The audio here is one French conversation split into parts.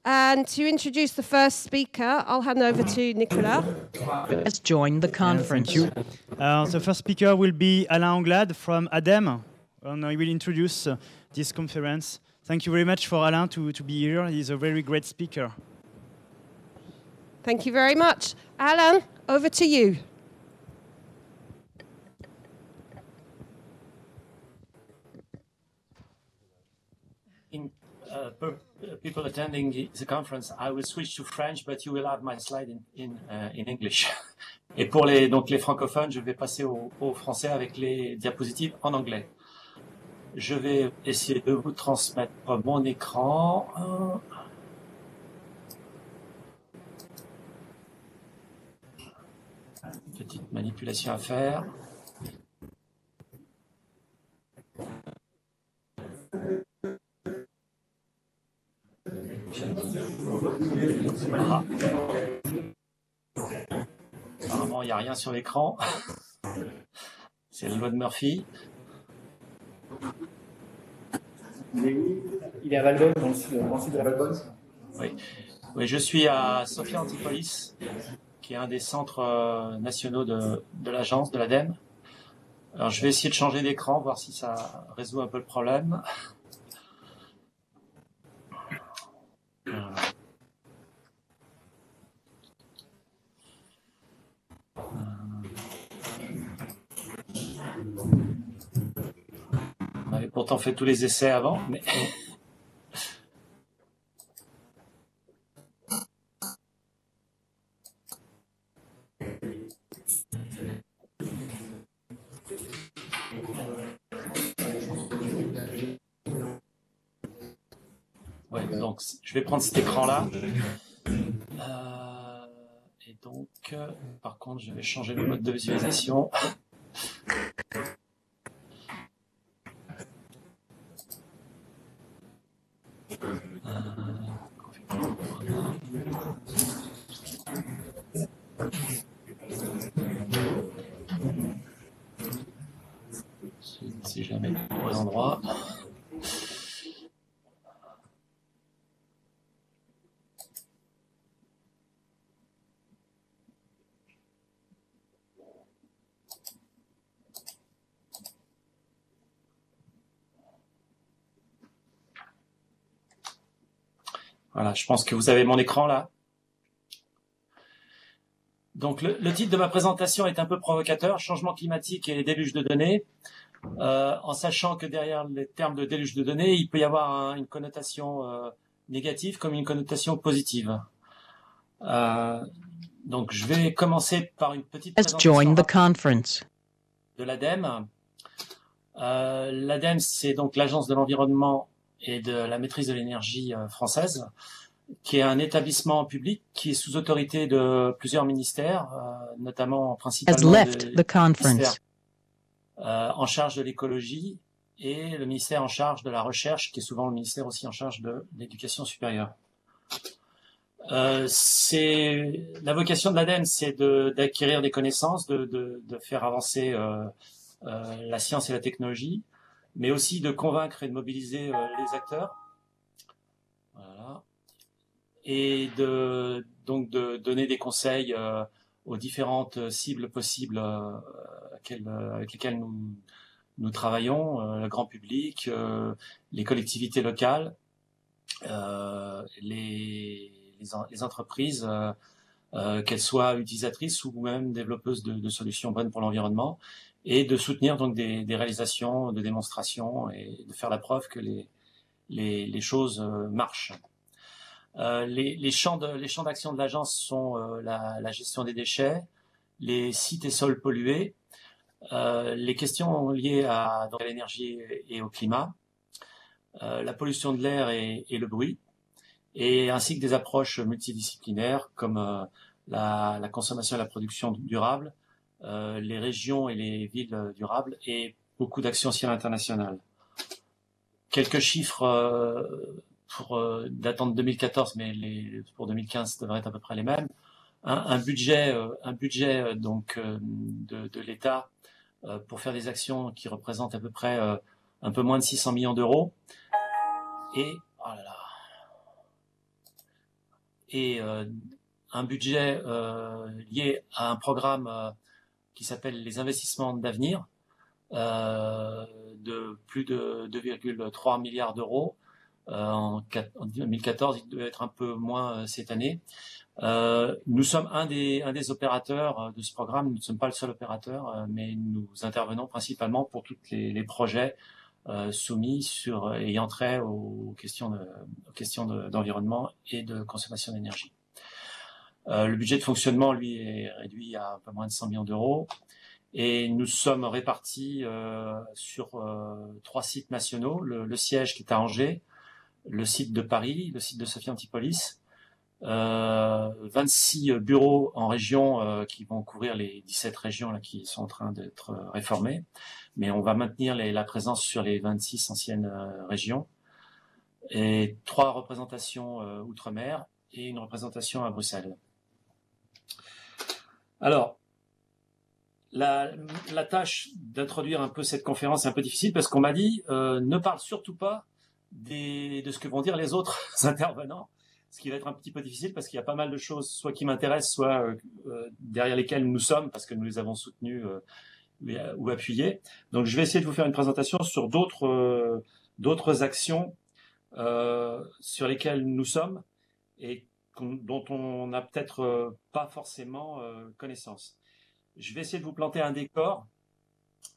And to introduce the first speaker, I'll hand over to Nicolas. Has joined the conference. Thank you. The first speaker will be Alain Anglade from ADEME, and he will introduce this conference. Thank you very much for Alain to be here. He's a very great speaker. Thank you very much. Alain, over to you. People attending the conference, I will switch to French, but you will have my slide in English. Et pour les francophones, je vais passer au français avec les diapositives en anglais. Je vais essayer de vous transmettre mon écran. Petite manipulation à faire. Ah. Apparemment, il n'y a rien sur l'écran. C'est la loi de Murphy. Il est à Valbonne, dans le sud de la Valbonne. Oui, je suis à Sophia Antipolis, qui est un des centres nationaux de l'agence, de l'ADEME. Alors, je vais essayer de changer d'écran, voir si ça résout un peu le problème. Voilà. On avait pourtant fait tous les essais avant, mais... Ouais, donc je vais prendre cet écran-là. Et donc, par contre, je vais changer le mode de visualisation. Si jamais au bon endroit. Voilà, je pense que vous avez mon écran là. Donc le titre de ma présentation est un peu provocateur, changement climatique et déluge de données, en sachant que derrière les termes de déluge de données, il peut y avoir une connotation négative comme une connotation positive. Donc je vais commencer par une petite présentation de l'ADEME. L'ADEME, c'est donc l'Agence de l'environnement et de la maîtrise de l'énergie française, qui est un établissement public qui est sous autorité de plusieurs ministères, notamment principalement le ministère en charge de l'écologie et le ministère en charge de la recherche, qui est souvent le ministère aussi en charge de l'éducation supérieure. La vocation de l'ADEME, c'est d'acquérir des connaissances, de faire avancer la science et la technologie, mais aussi de convaincre et de mobiliser les acteurs. Voilà. Et donc de donner des conseils aux différentes cibles possibles avec lesquelles nous travaillons, le grand public, les collectivités locales, les entreprises, qu'elles soient utilisatrices ou même développeuses de solutions bonnes pour l'environnement, et de soutenir donc des réalisations, de démonstrations et de faire la preuve que les choses marchent. Les champs d'action de l'agence sont la gestion des déchets, les sites et sols pollués, les questions liées à l'énergie et au climat, la pollution de l'air et le bruit, et ainsi que des approches multidisciplinaires comme la consommation et la production durable, les régions et les villes durables et beaucoup d'actions aussi à l'international. Quelques chiffres datant de 2014, mais pour 2015 devraient être à peu près les mêmes. Un budget donc de l'État pour faire des actions qui représentent à peu près un peu moins de 600 millions d'euros. Et oh là là, et un budget lié à un programme qui s'appelle les investissements d'avenir, de plus de 2,3 milliards d'euros. En 2014, il devait être un peu moins cette année. Nous sommes un des opérateurs de ce programme. Nous ne sommes pas le seul opérateur, mais nous intervenons principalement pour tous les projets soumis ayant trait aux questions d'environnement et de consommation d'énergie. Le budget de fonctionnement, lui, est réduit à un peu moins de 100 millions d'euros. Et nous sommes répartis sur 3 sites nationaux. Le siège qui est à Angers, le site de Paris, le site de Sophia Antipolis, 26 bureaux en région qui vont couvrir les 17 régions là, qui sont en train d'être réformées. Mais on va maintenir la présence sur les 26 anciennes régions. Et 3 représentations outre-mer et une représentation à Bruxelles. Alors, la tâche d'introduire un peu cette conférence est un peu difficile parce qu'on m'a dit ne parle surtout pas de ce que vont dire les autres intervenants, ce qui va être un petit peu difficile parce qu'il y a pas mal de choses soit qui m'intéressent, soit derrière lesquelles nous sommes parce que nous les avons soutenues ou appuyées. Donc je vais essayer de vous faire une présentation sur d'autres actions sur lesquelles nous sommes et dont on n'a peut-être pas forcément connaissance. Je vais essayer de vous planter un décor.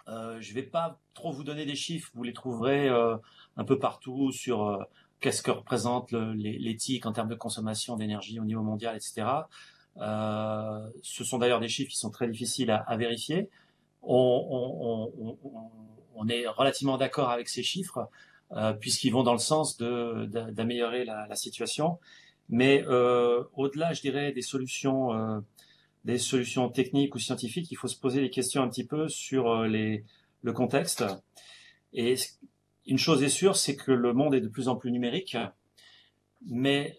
Je ne vais pas trop vous donner des chiffres, vous les trouverez un peu partout sur qu'est-ce que représente l'éthique en termes de consommation d'énergie au niveau mondial, etc. Ce sont d'ailleurs des chiffres qui sont très difficiles à vérifier. On est relativement d'accord avec ces chiffres puisqu'ils vont dans le sens d'améliorer la situation. Mais au-delà, je dirais, des solutions techniques ou scientifiques, il faut se poser des questions un petit peu sur le contexte. Et une chose est sûre, c'est que le monde est de plus en plus numérique, mais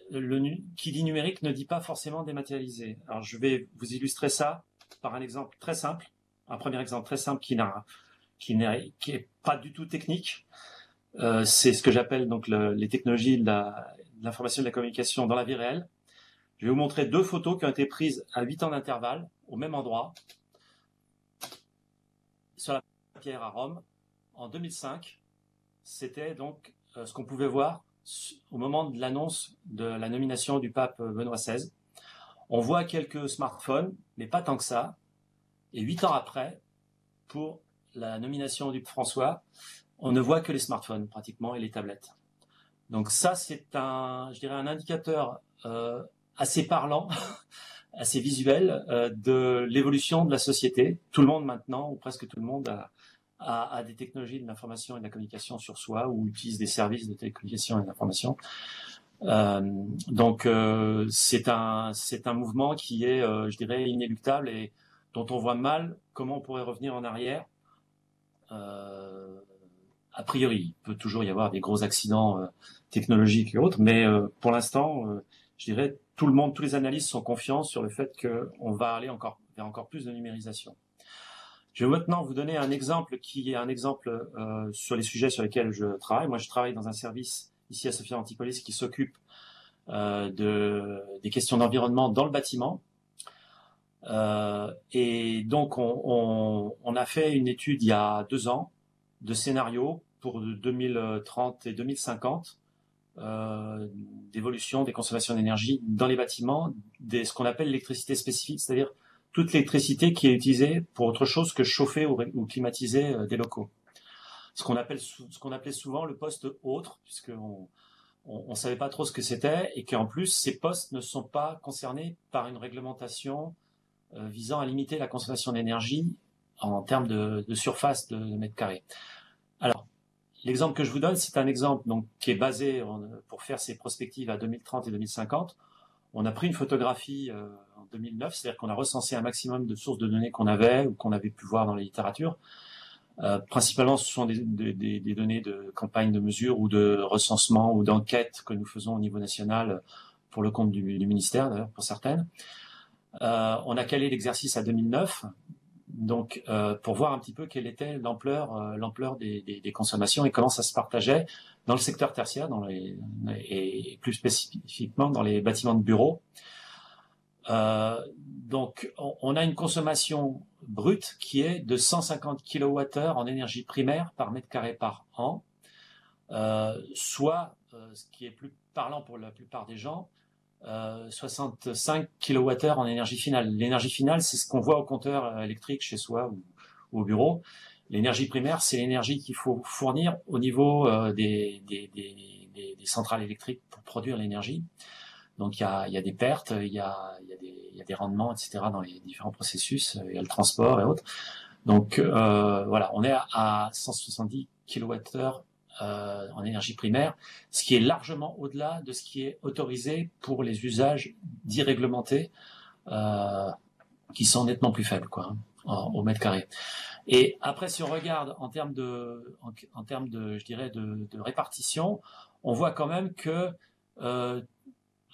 qui dit numérique ne dit pas forcément dématérialisé. Alors je vais vous illustrer ça par un exemple très simple, un premier exemple très simple qui est pas du tout technique. C'est ce que j'appelle donc les technologies de l'information et de la communication dans la vie réelle. Je vais vous montrer 2 photos qui ont été prises à 8 ans d'intervalle, au même endroit, sur la pierre à Rome, en 2005. C'était donc ce qu'on pouvait voir au moment de l'annonce de la nomination du pape Benoît XVI. On voit quelques smartphones, mais pas tant que ça. Et 8 ans après, pour la nomination du pape François, on ne voit que les smartphones pratiquement et les tablettes. Donc ça, c'est je dirais un indicateur assez parlant, assez visuel de l'évolution de la société. Tout le monde maintenant, ou presque tout le monde, a des technologies de l'information et de la communication sur soi ou utilise des services de télécommunication et d'information. Donc c'est un mouvement qui est, je dirais, inéluctable et dont on voit mal comment on pourrait revenir en arrière. A priori, il peut toujours y avoir des gros accidents technologiques et autres, mais pour l'instant, je dirais, tous les analystes sont confiants sur le fait qu'on va aller vers encore plus de numérisation. Je vais maintenant vous donner un exemple qui est un exemple sur les sujets sur lesquels je travaille. Moi, je travaille dans un service ici à Sophia Antipolis qui s'occupe des questions d'environnement dans le bâtiment. Et donc, on a fait une étude il y a 2 ans de scénarios pour 2030 et 2050 d'évolution des consommations d'énergie dans les bâtiments, ce qu'on appelle l'électricité spécifique, c'est-à-dire toute l'électricité qui est utilisée pour autre chose que chauffer ou climatiser des locaux. Ce qu'on appelait souvent le poste autre, puisqu'on ne savait pas trop ce que c'était, et qu'en plus, ces postes ne sont pas concernés par une réglementation visant à limiter la consommation d'énergie en termes de surface de mètres carrés. Alors, l'exemple que je vous donne, c'est un exemple donc, qui est basé pour faire ces prospectives à 2030 et 2050. On a pris une photographie en 2009, c'est-à-dire qu'on a recensé un maximum de sources de données qu'on avait ou qu'on avait pu voir dans la littérature. Principalement, ce sont des données de campagne de mesure ou de recensement ou d'enquête que nous faisons au niveau national pour le compte du ministère, d'ailleurs, pour certaines. On a calé l'exercice à 2009. donc pour voir un petit peu quelle était l'ampleur des consommations et comment ça se partageait dans le secteur tertiaire, et plus spécifiquement dans les bâtiments de bureaux. Donc, on a une consommation brute qui est de 150 kWh en énergie primaire par mètre carré par an, soit, ce qui est plus parlant pour la plupart des gens, 65 kWh en énergie finale. L'énergie finale, c'est ce qu'on voit au compteur électrique chez soi ou au bureau. L'énergie primaire, c'est l'énergie qu'il faut fournir au niveau des centrales électriques pour produire l'énergie. Donc il y a des pertes, il y a des rendements, etc. dans les différents processus, il y a le transport et autres. Donc voilà, on est à 170 kWh en énergie primaire, ce qui est largement au-delà de ce qui est autorisé pour les usages dits réglementés, qui sont nettement plus faibles, quoi, au mètre carré. Et après, si on regarde en termes de, je dirais, de répartition, on voit quand même que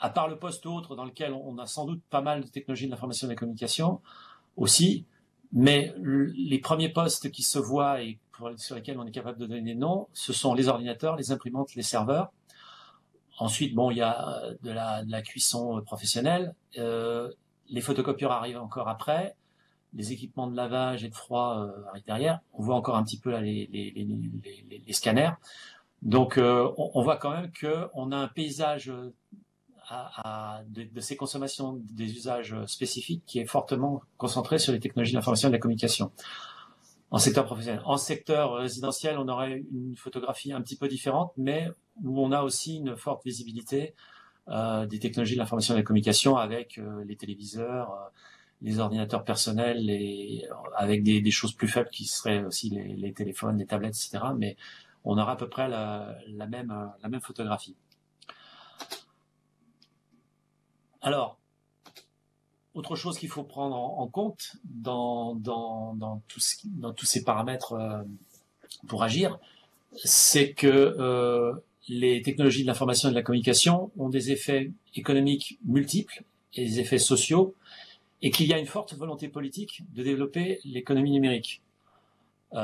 à part le poste autre dans lequel on a sans doute pas mal de technologies de l'information et de la communication aussi, mais les premiers postes qui se voient et sur lesquels on est capable de donner des noms, ce sont les ordinateurs, les imprimantes, les serveurs. Ensuite, bon, il y a de la cuisson professionnelle. Les photocopieurs arrivent encore après. Les équipements de lavage et de froid arrivent derrière. On voit encore un petit peu là les scanners. Donc, on voit quand même qu'on a un paysage de ces consommations, des usages spécifiques qui est fortement concentré sur les technologies de l'information et de la communication. En secteur professionnel. En secteur résidentiel, on aurait une photographie un petit peu différente, mais où on a aussi une forte visibilité des technologies de l'information et de la communication avec les téléviseurs, les ordinateurs personnels, avec des choses plus faibles qui seraient aussi les téléphones, les tablettes, etc. Mais on aura à peu près la même photographie. Alors, autre chose qu'il faut prendre en compte dans tous ces paramètres pour agir, c'est que les technologies de l'information et de la communication ont des effets économiques multiples et des effets sociaux, et qu'il y a une forte volonté politique de développer l'économie numérique. On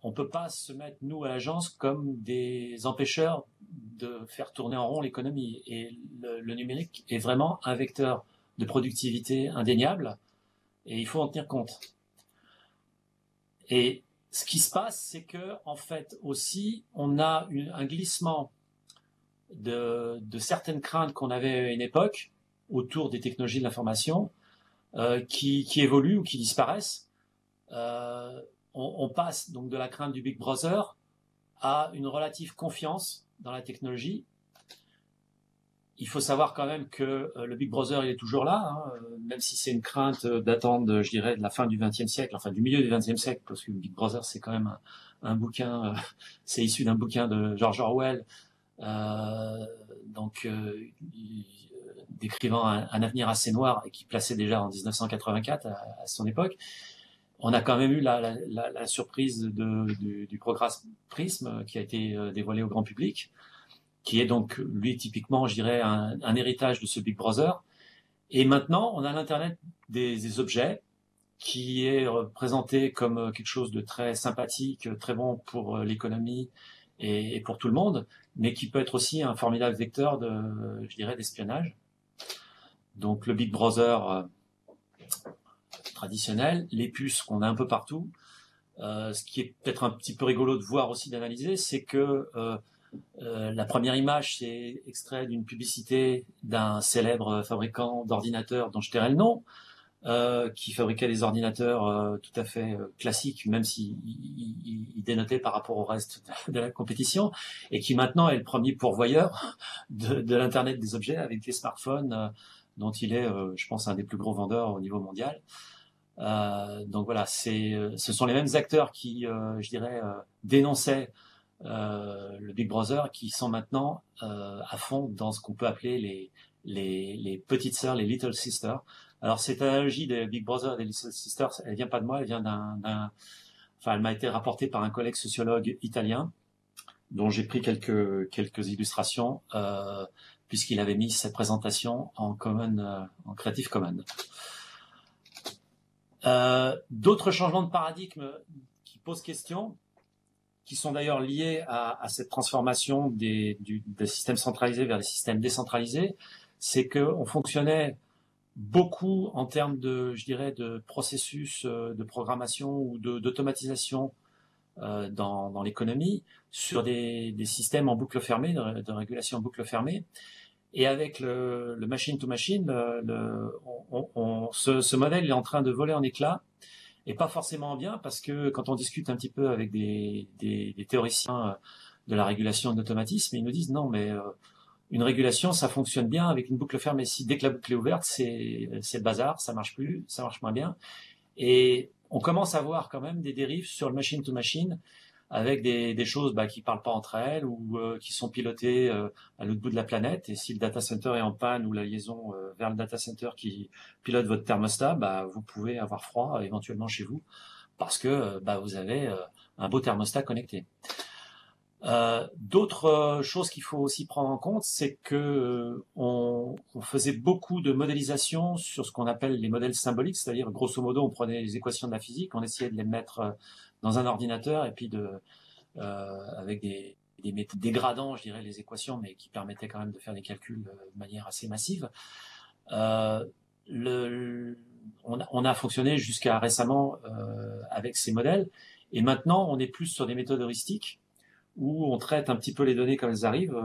ne peut pas se mettre, nous, à l'agence, comme des empêcheurs de faire tourner en rond l'économie. Et le numérique est vraiment un vecteur de productivité indéniable, et il faut en tenir compte. Et ce qui se passe, c'est que, en fait, aussi, on a un glissement de certaines craintes qu'on avait à une époque autour des technologies de l'information, qui évoluent ou qui disparaissent. On passe donc de la crainte du Big Brother à une relative confiance dans la technologie. Il faut savoir quand même que le Big Brother, il est toujours là, hein, même si c'est une crainte datant, je dirais, de la fin du XXe siècle, enfin du milieu du XXe siècle, parce que le Big Brother, c'est quand même un bouquin, c'est issu d'un bouquin de George Orwell, décrivant un avenir assez noir et qui plaçait déjà en 1984 à son époque. On a quand même eu la surprise du programme Prism qui a été dévoilé au grand public, qui est donc, lui, typiquement, je dirais, un héritage de ce Big Brother. Et maintenant, on a l'Internet des objets, qui est présenté comme quelque chose de très sympathique, très bon pour l'économie et pour tout le monde, mais qui peut être aussi un formidable vecteur je dirais, d'espionnage. Donc le Big Brother traditionnel, les puces qu'on a un peu partout. Ce qui est peut-être un petit peu rigolo de voir aussi, d'analyser, c'est que la première image, c'est extrait d'une publicité d'un célèbre fabricant d'ordinateurs dont je tairai le nom, qui fabriquait des ordinateurs tout à fait classiques, même s'il dénotait par rapport au reste de la compétition, et qui maintenant est le premier pourvoyeur de l'Internet des objets avec les smartphones, dont il est, je pense, un des plus gros vendeurs au niveau mondial. Donc voilà, ce sont les mêmes acteurs qui, je dirais, dénonçaient le Big Brother, qui sont maintenant à fond dans ce qu'on peut appeler les petites sœurs, les Little Sisters. Alors cette analogie des Big Brother et des Little Sisters, elle vient pas de moi, elle vient elle m'a été rapportée par un collègue sociologue italien, dont j'ai pris quelques illustrations, puisqu'il avait mis cette présentation en Creative Commons. D'autres changements de paradigme qui posent question, qui sont d'ailleurs liés à cette transformation des systèmes centralisés vers des systèmes décentralisés, c'est qu'on fonctionnait beaucoup en termes je dirais, de processus de programmation ou d'automatisation dans l'économie sur des systèmes en boucle fermée, de régulation en boucle fermée. Et avec le machine-to-machine, ce modèle est en train de voler en éclats, et pas forcément bien, parce que quand on discute un petit peu avec des théoriciens de la régulation et de l'automatisme, ils nous disent non, mais une régulation, ça fonctionne bien avec une boucle fermée. Si dès que la boucle est ouverte, c'est le bazar, ça marche plus, ça marche moins bien. Et on commence à voir quand même des dérives sur le machine-to-machine, avec des choses qui parlent pas entre elles ou qui sont pilotées à l'autre bout de la planète. Et si le data center est en panne ou la liaison vers le data center qui pilote votre thermostat, vous pouvez avoir froid éventuellement chez vous parce que vous avez un beau thermostat connecté. D'autres choses qu'il faut aussi prendre en compte, c'est que on faisait beaucoup de modélisation sur ce qu'on appelle les modèles symboliques, c'est-à-dire grosso modo on prenait les équations de la physique, on essayait de les mettre dans un ordinateur et puis avec des méthodes dégradant, je dirais, les équations, mais qui permettaient quand même de faire des calculs de manière assez massive. On a fonctionné jusqu'à récemment avec ces modèles, et maintenant on est plus sur des méthodes heuristiques où on traite un petit peu les données comme elles arrivent,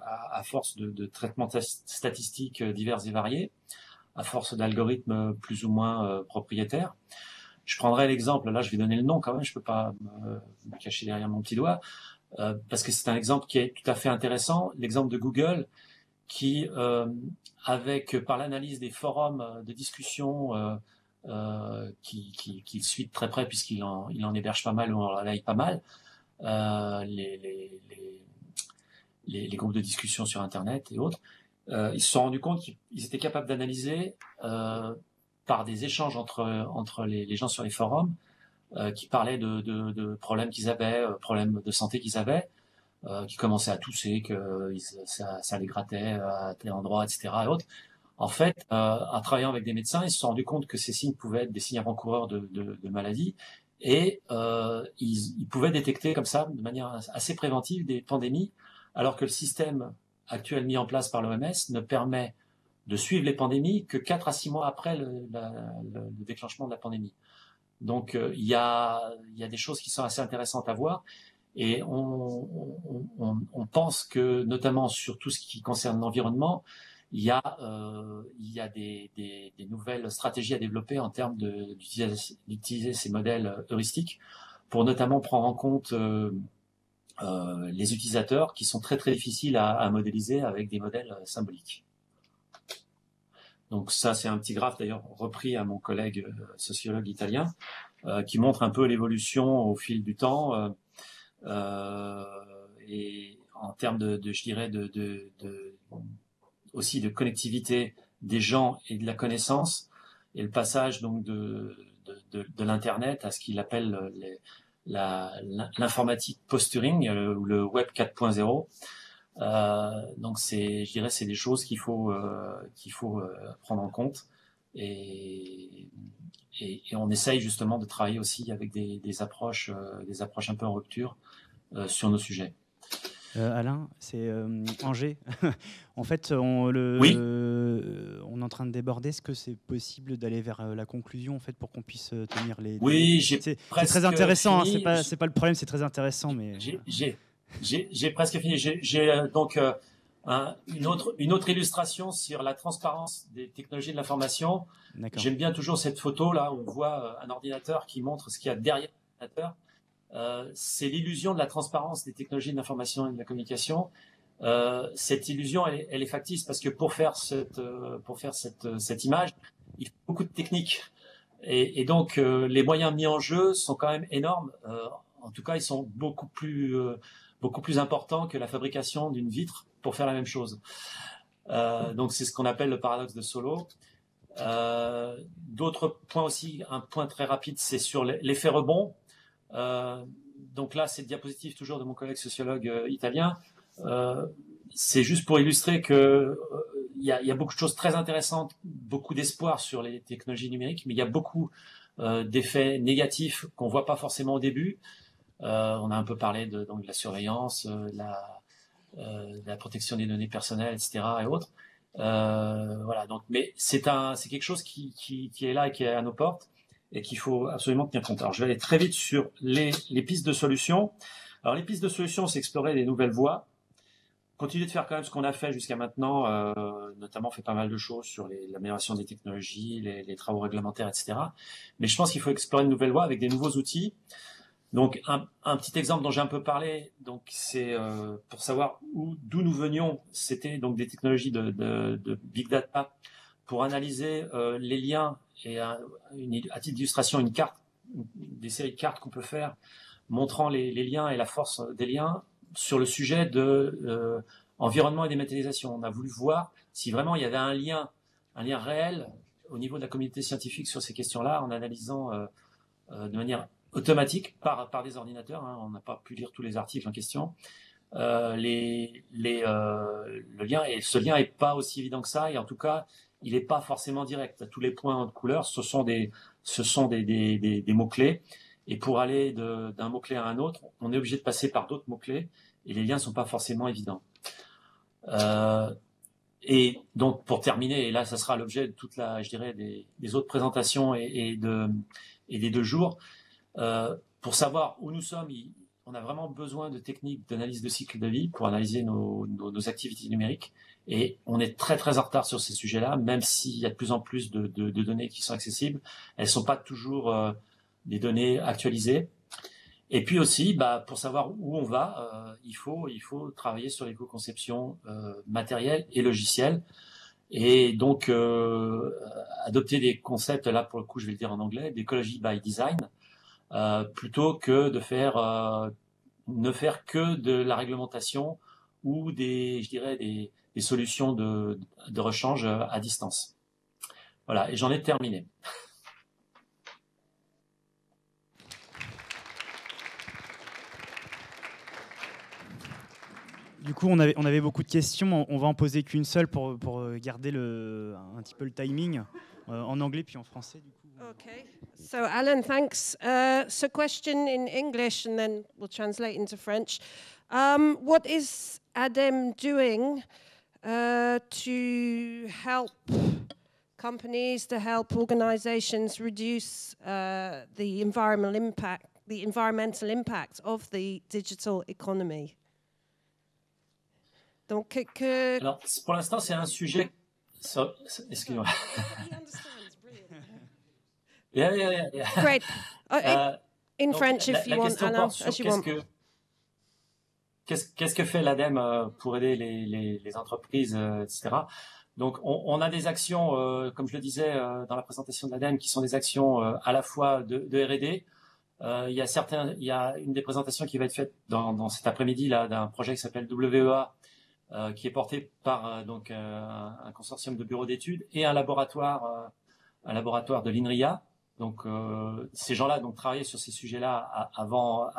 à force de traitements statistiques divers et variés, à force d'algorithmes plus ou moins propriétaires. Je prendrai l'exemple, là je vais donner le nom quand même, je peux pas me cacher derrière mon petit doigt, parce que c'est un exemple qui est tout à fait intéressant, l'exemple de Google, qui, par l'analyse des forums de discussion qu'il suit de très près, puisqu'il en héberge pas mal ou en relaye pas mal, les groupes de discussion sur Internet et autres, ils se sont rendus compte qu'ils étaient capables d'analyser par des échanges entre les gens sur les forums qui parlaient de problèmes qu'ils avaient, problèmes de santé qu'ils avaient, qui commençaient à tousser, que ça les grattait à tel endroit, etc. et autres. En fait, en travaillant avec des médecins, ils se sont rendus compte que ces signes pouvaient être des signes avant-coureurs de maladies, et ils pouvaient détecter comme ça, de manière assez préventive, des pandémies, alors que le système actuel mis en place par l'OMS ne permet de suivre les pandémies que 4 à 6 mois après le déclenchement de la pandémie. Donc il y a des choses qui sont assez intéressantes à voir, et on pense que, notamment sur tout ce qui concerne l'environnement, il y a des nouvelles stratégies à développer en termes d'utiliser ces modèles heuristiques pour notamment prendre en compte les utilisateurs qui sont très très difficiles à modéliser avec des modèles symboliques. Donc ça, c'est un petit graphe d'ailleurs repris à mon collègue sociologue italien qui montre un peu l'évolution au fil du temps et en termes je dirais aussi de connectivité des gens et de la connaissance, et le passage donc de l'internet à ce qu'il appelle l'informatique posturing ou le web 4.0. Donc je dirais c'est des choses qu'il faut prendre en compte, et on essaye justement de travailler aussi avec des approches un peu en rupture sur nos sujets. Alain, c'est Angers. En fait, Oui. On est en train de déborder. Est-ce que c'est possible d'aller vers la conclusion, en fait, pour qu'on puisse tenir les... Oui, c'est très intéressant. Hein, c'est pas le problème, c'est très intéressant, mais... J'ai presque fini. J'ai donc une autre illustration sur la transparence des technologies de l'information. J'aime bien toujours cette photo là où on voit un ordinateur qui montre ce qu'il y a derrière l'ordinateur. C'est l'illusion de la transparence des technologies de l'information et de la communication. Cette illusion, elle est factice, parce que pour faire cette image, il faut beaucoup de techniques. Et donc, les moyens mis en jeu sont quand même énormes. En tout cas, ils sont beaucoup plus importants que la fabrication d'une vitre pour faire la même chose. Donc, c'est ce qu'on appelle le paradoxe de Solow. D'autres points aussi, un point très rapide, c'est sur l'effet rebond. Donc là, c'est le diapositive toujours de mon collègue sociologue italien. C'est juste pour illustrer que il y a beaucoup de choses très intéressantes, beaucoup d'espoir sur les technologies numériques, mais il y a beaucoup d'effets négatifs qu'on voit pas forcément au début. On a un peu parlé donc de la surveillance, de la protection des données personnelles, etc. et autres. Voilà. Donc, mais c'est quelque chose qui est là et qui est à nos portes et qu'il faut absolument tenir compte. Alors, je vais aller très vite sur les pistes de solutions. Alors, les pistes de solutions, c'est explorer des nouvelles voies. Continuer de faire quand même ce qu'on a fait jusqu'à maintenant, notamment on fait pas mal de choses sur l'amélioration des technologies, les travaux réglementaires, etc. Mais je pense qu'il faut explorer de nouvelles voies avec des nouveaux outils. Donc un petit exemple dont j'ai un peu parlé, donc c'est pour savoir d'où nous venions, c'était donc des technologies de big data pour analyser les liens et à titre d'illustration une carte, des séries de cartes qu'on peut faire montrant les liens et la force des liens sur le sujet de environnement et dématérialisation. On a voulu voir si vraiment il y avait un lien réel au niveau de la communauté scientifique sur ces questions-là, en analysant de manière automatique par des ordinateurs. Hein, on n'a pas pu lire tous les articles en question. Le lien, et ce lien est pas aussi évident que ça, et en tout cas, il n'est pas forcément direct. Tous les points de couleur, ce sont des mots-clés. Et pour aller d'un mot-clé à un autre, on est obligé de passer par d'autres mots-clés et les liens ne sont pas forcément évidents. Et donc, pour terminer, et là, ça sera l'objet de toute je dirais, des autres présentations et des 2 jours, pour savoir où nous sommes, on a vraiment besoin de techniques d'analyse de cycle de vie pour analyser nos activités numériques. Et on est très, très en retard sur ces sujets-là, même s'il y a de plus en plus de données qui sont accessibles. Elles ne sont pas toujours des données actualisées. Et puis aussi, pour savoir où on va, il faut travailler sur l'éco-conception matérielle et logicielle. Et donc, adopter des concepts, là pour le coup je vais le dire en anglais, d'ecology by design, plutôt que de ne faire que de la réglementation ou des solutions de rechange à distance. Voilà, et j'en ai terminé. Du coup, on avait beaucoup de questions. On va en poser qu'une seule pour garder un petit peu le timing en anglais puis en français. Du coup. Okay. So, Alan, thanks. So, question in English, and then we'll translate into French. What is ADEME doing to help companies, to help organizations reduce the environmental impact of the digital economy? Donc, alors, pour l'instant, c'est un sujet. Excusez-moi. Yeah. Great. In French, if you want, Alain, as you want. Qu'est-ce que fait l'ADEME pour aider les entreprises, etc. Donc, on a des actions, comme je le disais dans la présentation de l'ADEME, qui sont des actions à la fois de R&D. Il y a une des présentations qui va être faite dans cet après-midi là d'un projet qui s'appelle WEA, qui est porté par un consortium de bureaux d'études et un laboratoire de l'INRIA. Donc ces gens-là travaillaient sur ces sujets-là avant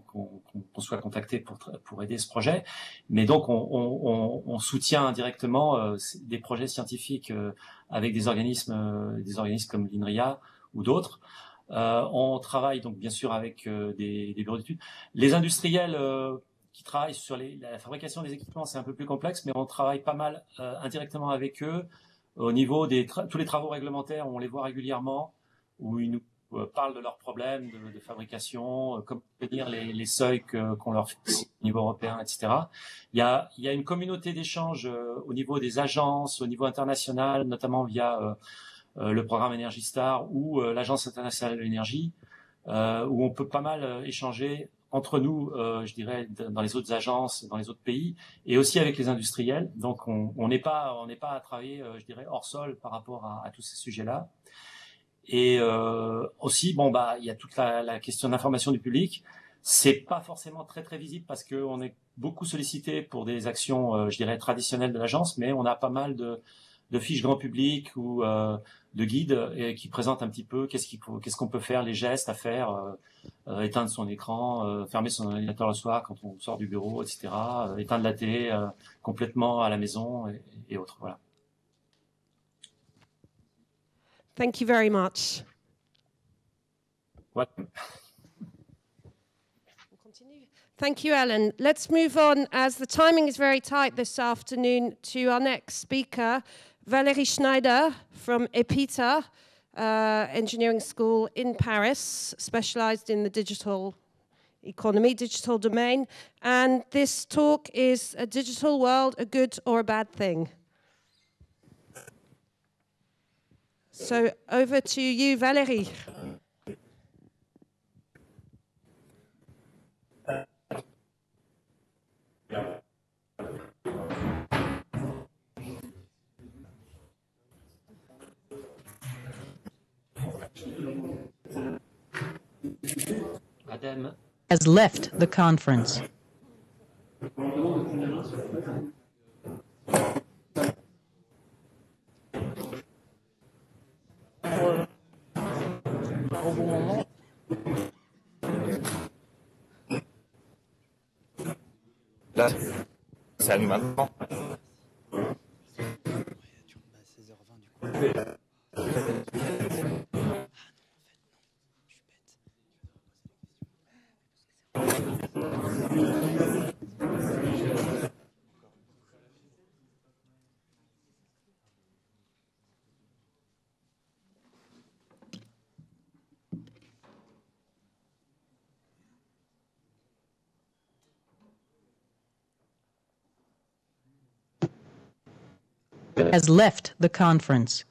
qu'on soit contacté pour aider ce projet. Mais donc on soutient indirectement des projets scientifiques avec des organismes comme l'INRIA ou d'autres. On travaille donc bien sûr avec des bureaux d'études. Les industriels qui travaillent sur la fabrication des équipements, c'est un peu plus complexe, mais on travaille pas mal indirectement avec eux au niveau tous les travaux réglementaires. On les voit régulièrement, où ils nous parlent de leurs problèmes de fabrication, comment tenir les seuils qu'on leur fixe au niveau européen, etc. Il y a une communauté d'échange au niveau des agences, au niveau international, notamment via le programme Energy Star ou l'Agence internationale de l'énergie, où on peut pas mal échanger entre nous, je dirais, dans les autres agences, dans les autres pays, et aussi avec les industriels. Donc, on n'est pas à travailler, je dirais, hors sol par rapport à tous ces sujets-là. Et aussi, il y a toute la question d'information du public. C'est pas forcément très très visible parce qu'on est beaucoup sollicité pour des actions, je dirais, traditionnelles de l'agence, mais on a pas mal de fiches grand public ou de guides qui présentent un petit peu qu'est-ce qu'on peut faire, les gestes à faire, éteindre son écran, fermer son ordinateur le soir quand on sort du bureau, etc. Éteindre la télé complètement à la maison et autres. Voilà. Thank you very much. Voilà. Thank you, Alan. Let's move on, as the timing is very tight this afternoon, to our next speaker, Valérie Schneider from EPITA Engineering School in Paris, specialized in the digital economy, digital domain. And this talk is A Digital World, a Good or a Bad Thing? So over to you, Valérie. Adem Has left the conference. Là, c'est à nous maintenant. Has left the conference.